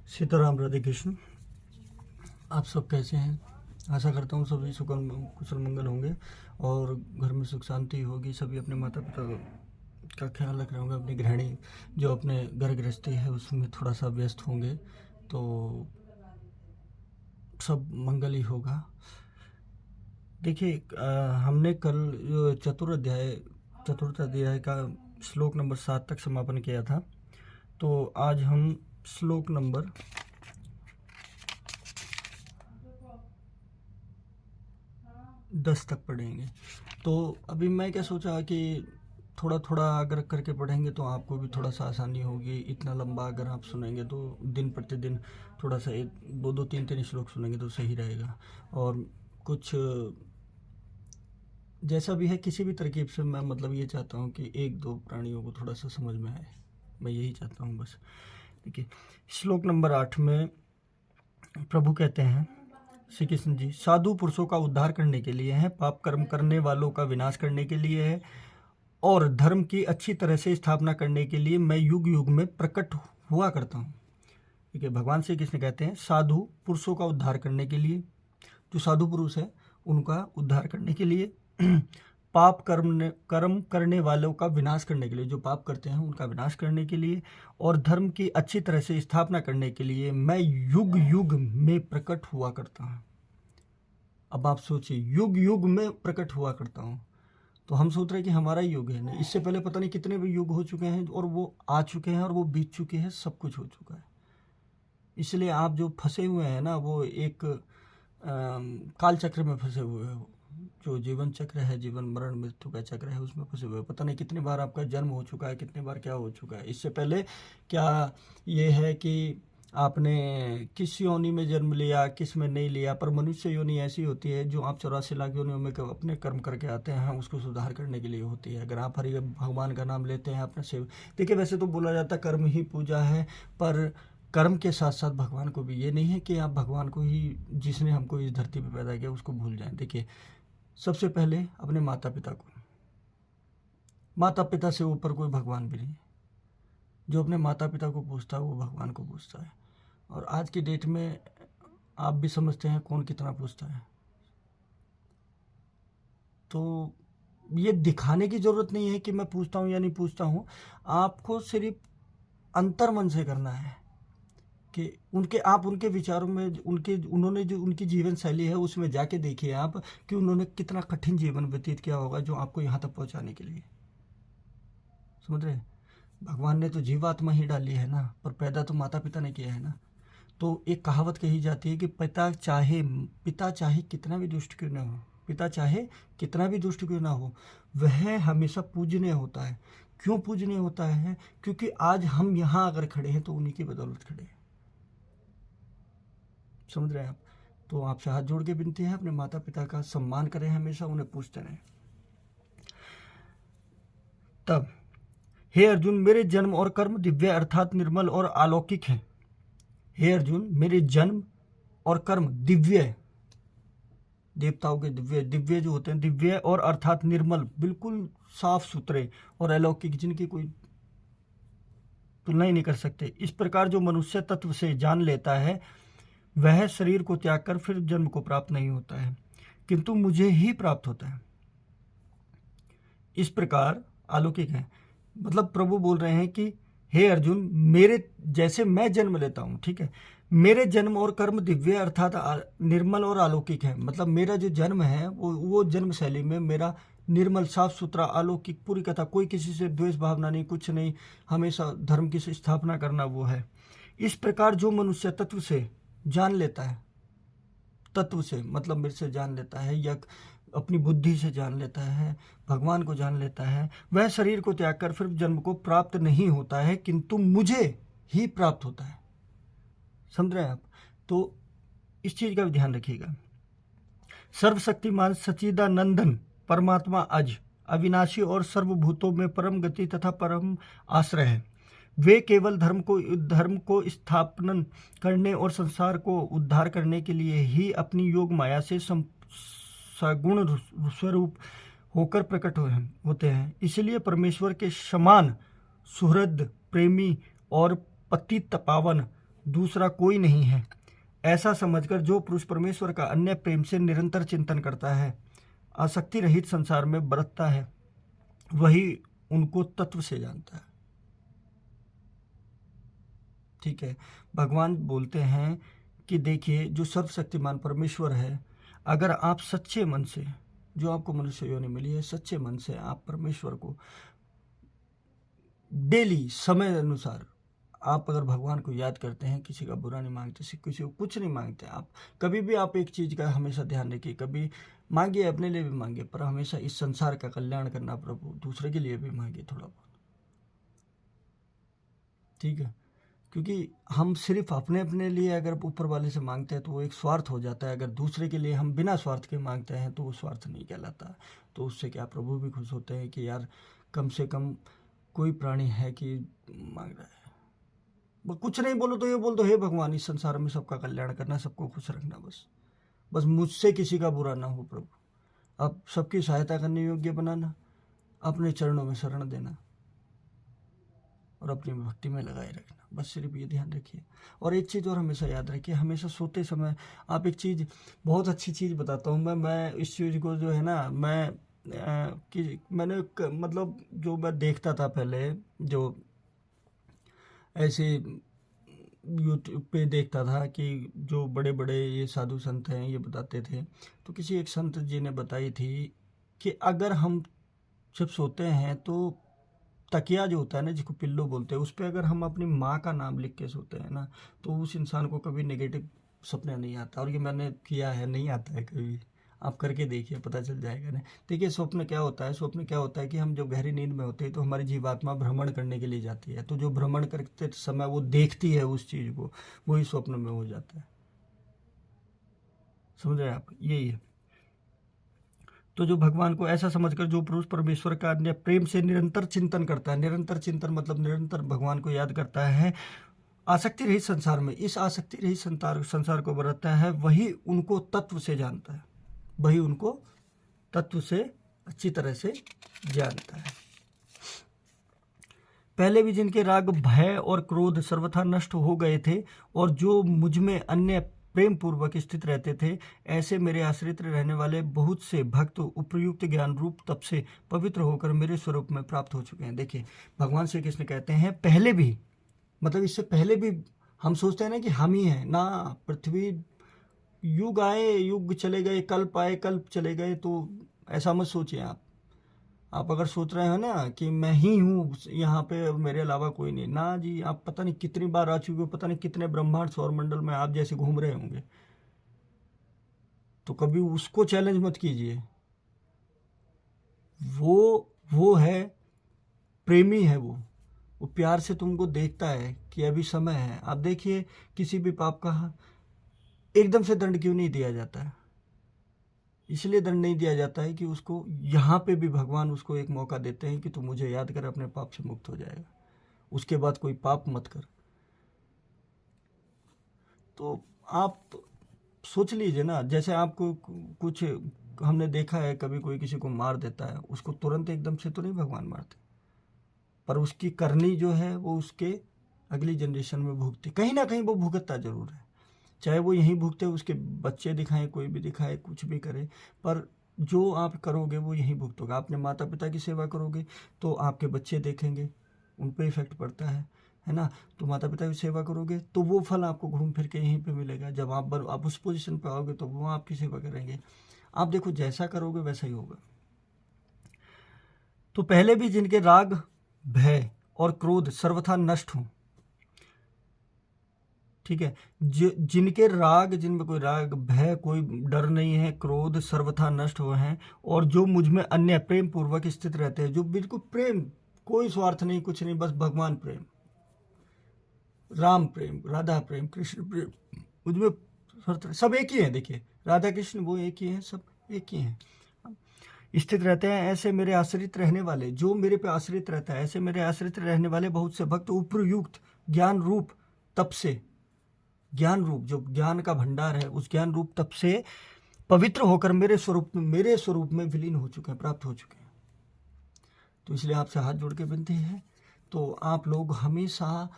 सीताराम, राधे कृष्ण। आप सब कैसे हैं? आशा करता हूँ सभी कुशल मंगल होंगे और घर में सुख शांति होगी। सभी अपने माता पिता का ख्याल रख रहे होंगे। अपनी गृहिणी जो अपने घर गृहस्थी है उसमें थोड़ा सा व्यस्त होंगे, तो सब मंगल ही होगा। देखिए, हमने कल जो चतुर्थ अध्याय का श्लोक नंबर 7 तक समापन किया था। तो आज हम श्लोक नंबर 10 तक पढ़ेंगे। तो अभी मैं क्या सोचा कि थोड़ा थोड़ा अगर करके पढ़ेंगे तो आपको भी थोड़ा सा आसानी होगी। इतना लंबा अगर आप सुनेंगे तो दिन प्रतिदिन थोड़ा सा एक दो दो तीन तीन श्लोक सुनेंगे तो सही रहेगा। और कुछ जैसा भी है, किसी भी तरकीब से मैं मतलब ये चाहता हूँ कि एक दो प्राणियों को थोड़ा सा समझ में आए। मैं यही चाहता हूँ बस। देखिए, श्लोक नंबर 8 में प्रभु कहते हैं, श्री कृष्ण जी, साधु पुरुषों का उद्धार करने के लिए है, पाप कर्म करने वालों का विनाश करने के लिए है और धर्म की अच्छी तरह से स्थापना करने के लिए मैं युग युग में प्रकट हुआ करता हूँ। ठीक है, भगवान श्री कृष्ण कहते हैं साधु पुरुषों का उद्धार करने के लिए, जो साधु पुरुष है उनका उद्धार करने के लिए, पाप कर्म करने वालों का विनाश करने के लिए, जो पाप करते हैं उनका विनाश करने के लिए, और धर्म की अच्छी तरह से स्थापना करने के लिए मैं युग युग में प्रकट हुआ करता हूँ। अब आप सोचिए, युग युग में प्रकट हुआ करता हूँ। तो हम सोच रहे हैं कि हमारा ही युग है। नहीं, इससे पहले पता नहीं कितने भी युग हो चुके हैं और वो आ चुके हैं और वो बीत चुके हैं, सब कुछ हो चुका है। इसलिए आप जो फंसे हुए हैं ना, वो एक काल चक्र में फंसे हुए हो। जो जीवन चक्र है, जीवन मरण मृत्यु का चक्र है, उसमें फंसे हुए। पता नहीं कितनी बार आपका जन्म हो चुका है, कितनी बार क्या हो चुका है। इससे पहले क्या ये है कि आपने किस योनि में जन्म लिया, किस में नहीं लिया, पर मनुष्य योनि ऐसी होती है जो आप 84 लाख योनियों में अपने कर्म करके आते हैं, उसको सुधार करने के लिए होती है। अगर आप हरि भगवान का नाम लेते हैं अपने सेव, देखिए वैसे तो बोला जाता है कर्म ही पूजा है, पर कर्म के साथ साथ भगवान को भी। ये नहीं है कि आप भगवान को ही, जिसने हमको इस धरती पर पैदा किया, उसको भूल जाएं। देखिए, सबसे पहले अपने माता पिता को, माता पिता से ऊपर कोई भगवान भी नहीं है। जो अपने माता पिता को पूछता है वो भगवान को पूछता है। और आज की डेट में आप भी समझते हैं कौन कितना पूछता है। तो ये दिखाने की जरूरत नहीं है कि मैं पूछता हूँ या नहीं पूछता हूँ। आपको सिर्फ अंतर मन से करना है कि उनके विचारों में, उन्होंने जो उनकी जीवन शैली है उसमें जाके देखिए आप कि उन्होंने कितना कठिन जीवन व्यतीत किया होगा जो आपको यहाँ तक पहुँचाने के लिए। समझ रहे? भगवान ने तो जीवात्मा ही डाली है ना, पर पैदा तो माता पिता ने किया है ना। तो एक कहावत कही जाती है कि पिता चाहे कितना भी दुष्ट क्यों ना हो, पिता चाहे कितना भी दुष्ट क्यों ना हो, वह हमेशा पूजनीय होता है। क्यों पूजनीय होता है? क्योंकि आज हम यहाँ अगर खड़े हैं तो उन्हीं की बदौलत खड़े हैं। समझ रहे हैं आप? तो आपसे हाथ जोड़ के विनती है, अपने माता पिता का सम्मान करें, हमेशा उन्हें पूछते रहें। तब, हे अर्जुन, मेरे जन्म और कर्म दिव्य अर्थात निर्मल और अलौकिक हैं। हे अर्जुन, मेरे जन्म और कर्म दिव्य, देवताओं के दिव्य जो होते हैं, दिव्य और अर्थात निर्मल, बिल्कुल साफ सुथरे और अलौकिक, जिनकी कोई तुलना ही नहीं कर सकते। इस प्रकार जो मनुष्य तत्व से जान लेता है वह शरीर को त्याग कर फिर जन्म को प्राप्त नहीं होता है, किंतु मुझे ही प्राप्त होता है। इस प्रकार अलौकिक है। मतलब प्रभु बोल रहे हैं कि हे अर्जुन, मेरे जैसे मैं जन्म लेता हूँ, ठीक है, मेरे जन्म और कर्म दिव्य अर्थात निर्मल और अलौकिक है। मतलब मेरा जो जन्म है वो जन्म शैली में मेरा निर्मल, साफ सुथरा, अलौकिक, पूरी कथा, कोई किसी से द्वेष भावना नहीं, कुछ नहीं, हमेशा धर्म की स्थापना करना वो है। इस प्रकार जो मनुष्य तत्व से जान लेता है, तत्व से मतलब मेरे से जान लेता है या अपनी बुद्धि से जान लेता है, भगवान को जान लेता है, वह शरीर को त्याग कर फिर जन्म को प्राप्त नहीं होता है, किंतु मुझे ही प्राप्त होता है। समझ रहे हैं आप? तो इस चीज का भी ध्यान रखिएगा। सर्वशक्तिमान सच्चिदानंदन परमात्मा अज अविनाशी और सर्वभूतों में परम गति तथा परम आश्रय है। वे केवल धर्म को स्थापन करने और संसार को उद्धार करने के लिए ही अपनी योग माया से सगुण स्वरूप होकर प्रकट होते हैं। इसलिए परमेश्वर के समान सुहृद, प्रेमी और पतित पावन दूसरा कोई नहीं है, ऐसा समझकर जो पुरुष परमेश्वर का अन्य प्रेम से निरंतर चिंतन करता है, आसक्ति रहित संसार में बरतता है, वही उनको तत्व से जानता है। ठीक है, भगवान बोलते हैं कि देखिए जो सर्वशक्तिमान परमेश्वर है, अगर आप सच्चे मन से, जो आपको मनुष्य योनि मिली है, सच्चे मन से आप परमेश्वर को डेली समय अनुसार आप अगर भगवान को याद करते हैं, किसी का बुरा नहीं मांगते, किसी को कुछ नहीं मांगते, आप कभी भी आप एक चीज़ का हमेशा ध्यान रखिए, कभी मांगिए अपने लिए भी मांगिए, पर हमेशा इस संसार का कल्याण करना प्रभु, दूसरे के लिए भी मांगिए थोड़ा बहुत। ठीक है, क्योंकि हम सिर्फ अपने अपने लिए अगर ऊपर वाले से मांगते हैं तो वो एक स्वार्थ हो जाता है। अगर दूसरे के लिए हम बिना स्वार्थ के मांगते हैं तो वो स्वार्थ नहीं कहलाता। तो उससे क्या प्रभु भी खुश होते हैं कि यार कम से कम कोई प्राणी है कि मांग रहा है। कुछ नहीं बोलो तो ये बोल दो, हे भगवान इस संसार में सबका कल्याण करना, सबको खुश रखना, बस मुझसे किसी का बुरा ना हो प्रभु। अब सबकी सहायता करने योग्य बनाना, अपने चरणों में शरण देना और अपनी भक्ति में लगाए रखना, बस सिर्फ ये ध्यान रखिए। और एक चीज़ और हमेशा याद रखिए, हमेशा सोते समय आप एक चीज़, बहुत अच्छी चीज़ बताता हूँ मैं इस चीज़ को जो है ना, मैंने मतलब जो मैं देखता था पहले, जो ऐसे यूट्यूब पे देखता था कि जो बड़े बड़े ये साधु संत हैं ये बताते थे, तो किसी एक संत जी ने बताई थी कि अगर हम जब सोते हैं तो तकिया जो होता है ना, जिसको पिल्लो बोलते हैं, उस पर अगर हम अपनी माँ का नाम लिख के सोते हैं ना, तो उस इंसान को कभी नेगेटिव सपना नहीं आता। और ये मैंने किया है, नहीं आता है कभी, आप करके देखिए पता चल जाएगा ना। देखिए स्वप्न क्या होता है, स्वप्न क्या होता है कि हम जब गहरी नींद में होते हैं तो हमारी जीवात्मा भ्रमण करने के लिए जाती है, तो जो भ्रमण करते समय वो देखती है उस चीज़ को, वही स्वप्न में हो जाता है। समझ रहे हैं आप, यही है। तो जो भगवान को ऐसा समझकर जो पुरुष परमेश्वर का अन्य प्रेम से निरंतर चिंतन करता है, निरंतर चिंतन मतलब निरंतर भगवान को याद करता है, आसक्ति रहित संसार में, इस आसक्ति रहित संसार को बरतता है, वही उनको तत्व से जानता है, वही उनको तत्व से अच्छी तरह से जानता है। पहले भी जिनके राग, भय और क्रोध सर्वथा नष्ट हो गए थे और जो मुझ में अन्य प्रेम पूर्वक स्थित रहते थे, ऐसे मेरे आश्रित रहने वाले बहुत से भक्त उपयुक्त ज्ञान रूप तप से पवित्र होकर मेरे स्वरूप में प्राप्त हो चुके हैं। देखिए भगवान श्री कृष्ण कहते हैं पहले भी, मतलब इससे पहले भी हम सोचते हैं ना कि हम ही हैं ना, पृथ्वी युग आए युग चले गए, कल्प आए कल्प चले गए, तो ऐसा मत सोचिए आप अगर सोच रहे हो ना कि मैं ही हूँ यहाँ पे, मेरे अलावा कोई नहीं, ना जी, आप पता नहीं कितनी बार आ चुके हो, पता नहीं कितने ब्रह्मांड सौर मंडल में आप जैसे घूम रहे होंगे, तो कभी उसको चैलेंज मत कीजिए। वो है प्रेमी है, वो प्यार से तुमको देखता है कि अभी समय है। आप देखिए किसी भी पाप का एकदम से दंड क्यों नहीं दिया जाता है, इसलिए दंड नहीं दिया जाता है कि उसको यहाँ पे भी भगवान उसको एक मौका देते हैं कि तू मुझे याद कर, अपने पाप से मुक्त हो जाएगा, उसके बाद कोई पाप मत कर। तो आप सोच लीजिए ना, जैसे आपको कुछ, हमने देखा है कभी कोई किसी को मार देता है, उसको तुरंत एकदम से तो नहीं भगवान मारते, पर उसकी करनी जो है वो उसके अगली जनरेशन में भुगती, कहीं ना कहीं वो भुगतता जरूर है, चाहे वो यहीं भुगते, उसके बच्चे दिखाएं, कोई भी दिखाए, कुछ भी करे, पर जो आप करोगे वो यहीं भुगतोगे। आपने माता पिता की सेवा करोगे तो आपके बच्चे देखेंगे, उन पर इफेक्ट पड़ता है ना। तो माता पिता की सेवा करोगे तो वो फल आपको घूम फिर के यहीं पे मिलेगा। जब आप उस पोजीशन पे आओगे तो वो आपकी सेवा करेंगे। आप देखो जैसा करोगे वैसा ही होगा। तो पहले भी जिनके राग, भय और क्रोध सर्वथा नष्ट हों, ठीक है, जिनके राग, जिनमें कोई राग, भय, कोई डर नहीं है, क्रोध सर्वथा नष्ट हुए हैं, और जो मुझ में अन्य प्रेम पूर्वक स्थित रहते हैं, जो बिल्कुल प्रेम, कोई स्वार्थ नहीं, कुछ नहीं, बस भगवान प्रेम, राम प्रेम, राधा प्रेम, कृष्ण प्रेम, मुझमें सब एक ही है। देखिए राधा कृष्ण वो एक ही हैं, सब एक ही हैं, स्थित रहते हैं, ऐसे मेरे आश्रित रहने वाले, जो मेरे पे आश्रित रहता है, ऐसे मेरे आश्रित रहने वाले बहुत से भक्त उपयुक्त ज्ञान रूप तप से, ज्ञान रूप जो ज्ञान का भंडार है, उस ज्ञान रूप तप से पवित्र होकर मेरे स्वरूप में विलीन हो चुके हैं, प्राप्त हो चुके हैं। तो इसलिए आपसे हाथ जोड़ के विनती है, तो आप लोग हमेशा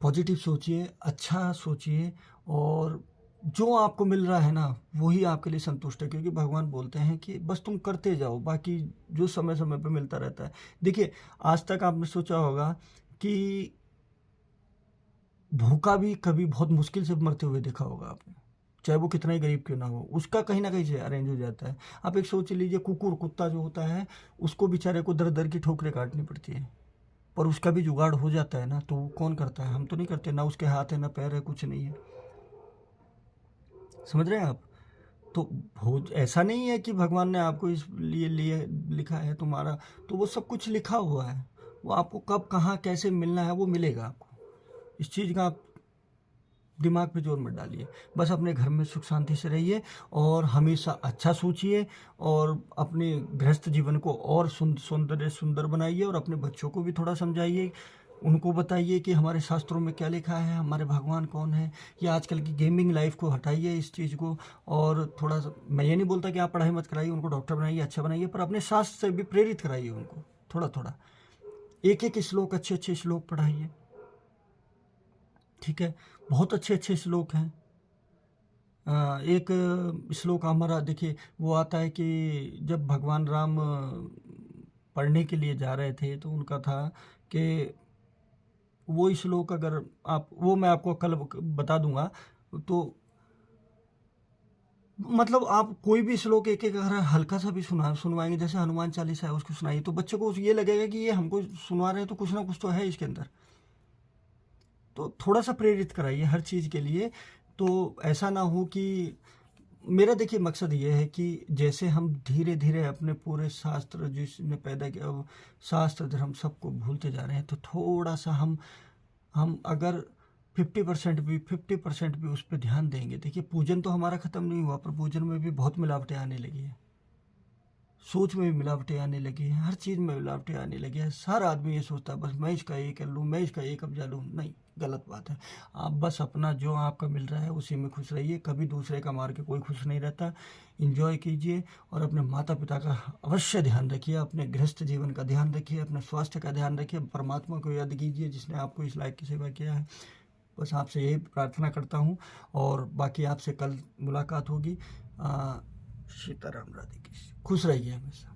पॉजिटिव सोचिए, अच्छा सोचिए, और जो आपको मिल रहा है ना वही आपके लिए संतुष्ट है, क्योंकि भगवान बोलते हैं कि बस तुम करते जाओ, बाकी जो समय समय पे मिलता रहता है। देखिए, आज तक आपने सोचा होगा कि भूखा भी कभी बहुत मुश्किल से मरते हुए देखा होगा आपने, चाहे वो कितना ही गरीब क्यों ना हो, उसका कहीं ना कहीं से अरेंज हो जाता है। आप एक सोच लीजिए, कुत्ता जो होता है, उसको बेचारे को दर दर की ठोकरें काटनी पड़ती है, पर उसका भी जुगाड़ हो जाता है ना। तो वो कौन करता है? हम तो नहीं करते, ना उसके हाथ है ना पैर है, कुछ नहीं है। समझ रहे हैं आप? तो भोज ऐसा नहीं है कि भगवान ने आपको इस लिए लिखा है तुम्हारा, तो वो सब कुछ लिखा हुआ है। वो आपको कब कहाँ कैसे मिलना है वो मिलेगा आपको। इस चीज़ का आप दिमाग पे जोर मत डालिए, बस अपने घर में सुख शांति से रहिए और हमेशा अच्छा सोचिए, और अपने गृहस्थ जीवन को और सुंदर बनाइए, और अपने बच्चों को भी थोड़ा समझाइए, उनको बताइए कि हमारे शास्त्रों में क्या लिखा है, हमारे भगवान कौन है। ये आजकल की गेमिंग लाइफ को हटाइए, इस चीज़ को। और थोड़ा सा, मैं ये नहीं बोलता कि आप पढ़ाई मत कराइए, उनको डॉक्टर बनाइए, अच्छा बनाइए, पर अपने शास्त्र से भी प्रेरित कराइए उनको थोड़ा थोड़ा। एक एक श्लोक, अच्छे अच्छे श्लोक पढ़ाइए, ठीक है? बहुत अच्छे अच्छे श्लोक हैं। एक श्लोक हमारा देखिए, वो आता है कि जब भगवान राम पढ़ने के लिए जा रहे थे, तो उनका था कि वो श्लोक, अगर आप वो मैं आपको कल बता दूंगा, तो मतलब आप कोई भी श्लोक एक एक अगर हल्का सा भी सुनवाएंगे, जैसे हनुमान चालीसा है उसको सुनाइए, तो बच्चों को ये लगेगा कि ये हमको सुनवा रहे हैं, तो कुछ ना कुछ तो है इसके अंदर। तो थोड़ा सा प्रेरित कराइए हर चीज़ के लिए। तो ऐसा ना हो कि, मेरा देखिए मकसद ये है कि जैसे हम धीरे धीरे अपने पूरे शास्त्र जिसने पैदा किया, वो शास्त्र धर्म सबको भूलते जा रहे हैं, तो थोड़ा सा हम अगर 50% भी उस पर ध्यान देंगे। देखिए, पूजन तो हमारा ख़त्म नहीं हुआ, पर पूजन में भी बहुत मिलावटें आने लगी है, सोच में भी मिलावटें आने लगी है, हर चीज़ में मिलावटें आने लगी है। हर आदमी ये सोचता है बस मैं इसका ये कर लूँ, मैं इसका ये कब्जा लूँ। नहीं, गलत बात है। आप बस अपना जो आपका मिल रहा है उसी में खुश रहिए, कभी दूसरे का मार के कोई खुश नहीं रहता। इंजॉय कीजिए, और अपने माता पिता का अवश्य ध्यान रखिए, अपने गृहस्थ जीवन का ध्यान रखिए, अपने स्वास्थ्य का ध्यान रखिए, परमात्मा को याद कीजिए जिसने आपको इस लायक की सेवा किया है। बस आपसे यही प्रार्थना करता हूँ, और बाकी आपसे कल मुलाकात होगी। सीताराम, राधे कृष्ण। खुश रहिए हमेशा।